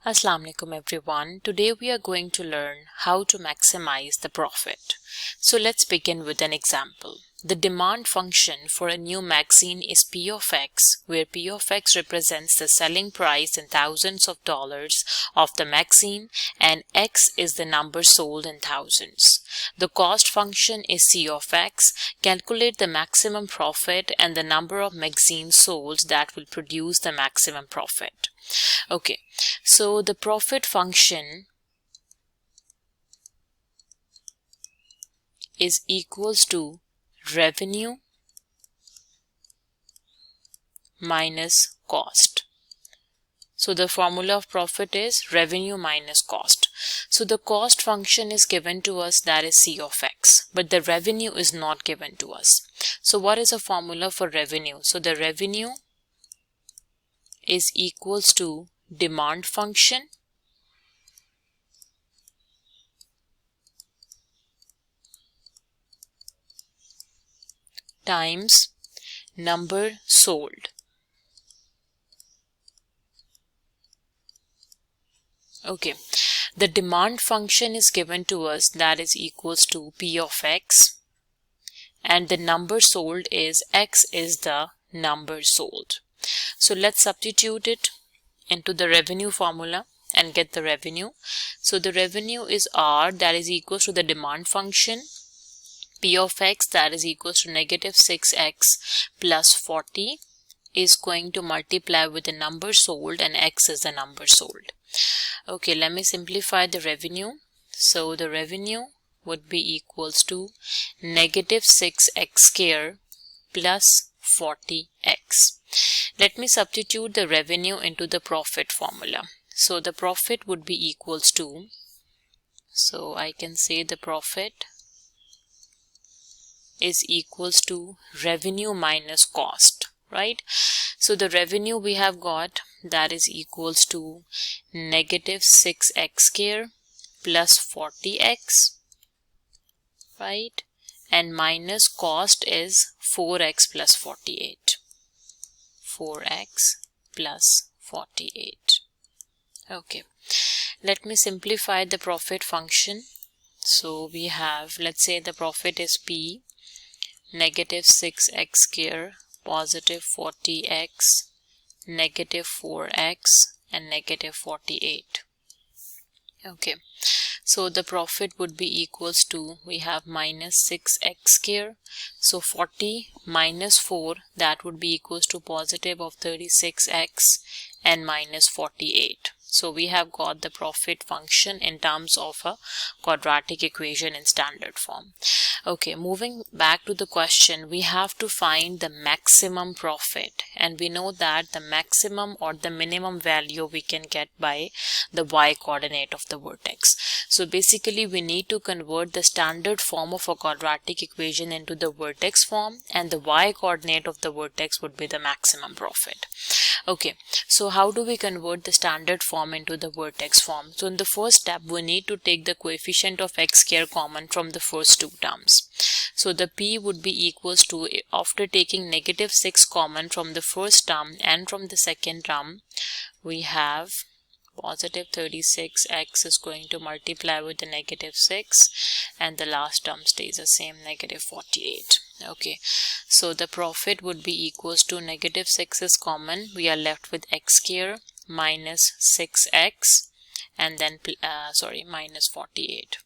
Assalamu alaikum everyone. Today we are going to learn how to maximize the profit. So let's begin with an example. The demand function for a new magazine is P of X, where P of X represents the selling price in thousands of dollars of the magazine and X is the number sold in thousands. The cost function is C of X. Calculate the maximum profit and the number of magazines sold that will produce the maximum profit. Okay, so the profit function is equals to revenue minus cost. So the formula of profit is revenue minus cost. So the cost function is given to us, that is C of X, but the revenue is not given to us. So what is the formula for revenue? So the revenue is equals to demand function times number sold. Okay, the demand function is given to us, that is equals to P of X, and the number sold is X is the number sold. So let's substitute it into the revenue formula and get the revenue. So the revenue is R, that is equals to the demand function P of X, that is equals to negative 6X plus 40 is going to multiply with the number sold, and X is the number sold. Okay, let me simplify the revenue. So the revenue would be equals to negative 6X square plus 40X. Let me substitute the revenue into the profit formula. So the profit would be equals to, so I can say the profit is equals to revenue minus cost, right? So the revenue we have got, that is equals to negative 6X square plus 40X, right? And minus cost is 4X plus 48. 4X plus 48. Okay, let me simplify the profit function. So we have, let's say the profit is P, negative 6X square, positive 40X, negative 4X, and negative 48. Okay, so the profit would be equals to, we have minus 6X square, so 40 minus 4, that would be equals to positive of 36X and minus 48. So we have got the profit function in terms of a quadratic equation in standard form. Okay, moving back to the question, we have to find the maximum profit, and we know that the maximum or the minimum value we can get by the y coordinate of the vertex. So basically we need to convert the standard form of a quadratic equation into the vertex form, and the y coordinate of the vertex would be the maximum profit. Okay, so how do we convert the standard form into the vertex form? So in the first step, we need to take the coefficient of x square common from the first two terms. So the P would be equals to, after taking negative 6 common from the first term and from the second term, we have positive 36X is going to multiply with the negative 6, and the last term stays the same, negative 48. Okay, so the profit would be equals to negative 6 is common, we are left with x square minus 6x and then minus 48.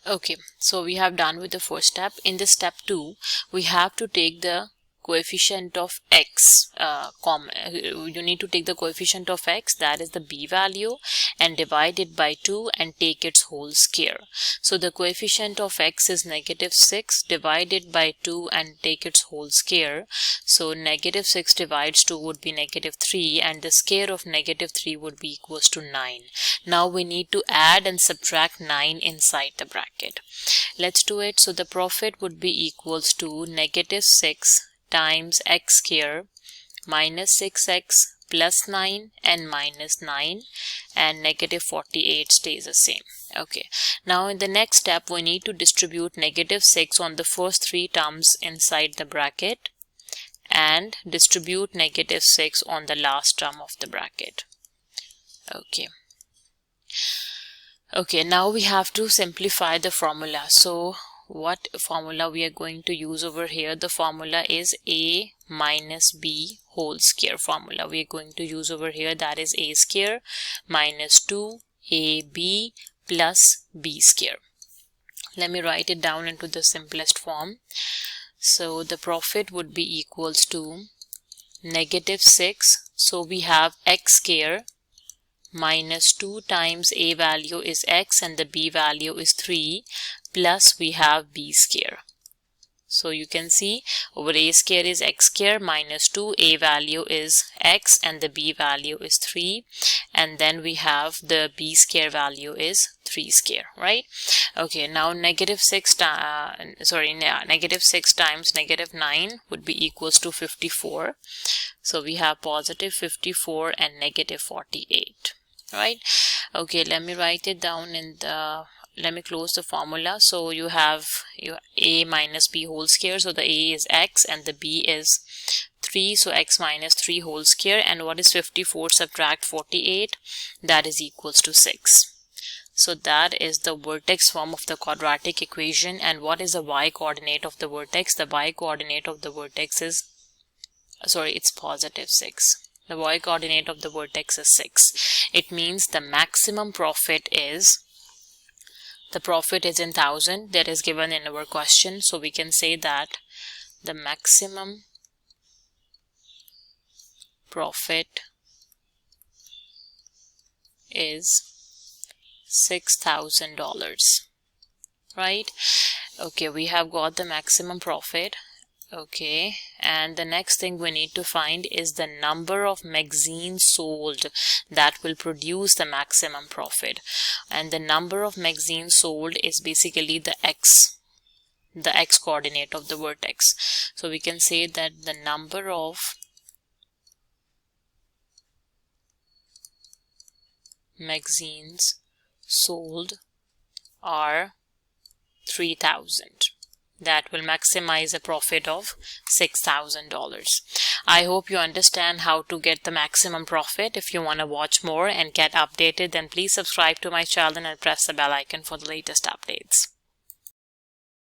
Okay, so we have done with the first step. In the step 2, we have to take the coefficient of x you need to take the coefficient of x, that is the b value, and divide it by 2 and take its whole square. So the coefficient of x is negative 6, divided by 2 and take its whole square. So negative 6 divides 2 would be negative 3, and the square of negative 3 would be equals to 9. Now we need to add and subtract 9 inside the bracket. Let's do it. So the profit would be equals to negative 6 times x square minus 6x plus 9 and minus 9, and negative 48 stays the same. Okay, now in the next step we need to distribute negative 6 on the first three terms inside the bracket and distribute negative 6 on the last term of the bracket. Okay, now we have to simplify the formula. So what formula we are going to use over here? The formula is a minus b whole square formula we are going to use over here. That is a square minus 2ab plus b square. Let me write it down into the simplest form. So the profit would be equals to -6. So we have x square minus 2 times a value is x and the b value is 3, plus we have b square. So you can see over a square is x square minus 2, a value is x and the b value is 3, and then we have the b square value is 3 square, right? Okay, now -6 times -9 would be equals to 54. So we have positive 54 and -48, right? Okay, let me write it down in the, let me close the formula. So you have a minus b whole square, so the a is x and the b is 3, so x minus 3 whole square. And what is 54 subtract 48? That is equals to 6. So that is the vertex form of the quadratic equation. And what is the y coordinate of the vertex? The y coordinate of the vertex is, sorry, it's positive 6. The y coordinate of the vertex is 6. It means the maximum profit is, the profit is in 1000, that is given in our question. So we can say that the maximum profit is $6,000, right? Okay, we have got the maximum profit. Okay, and the next thing we need to find is the number of magazines sold that will produce the maximum profit. And the number of magazines sold is basically the x coordinate of the vertex. So we can say that the number of magazines sold are 3,000. That will maximize a profit of $6,000. I hope you understand how to get the maximum profit. If you want to watch more and get updated, then please subscribe to my channel and press the bell icon for the latest updates.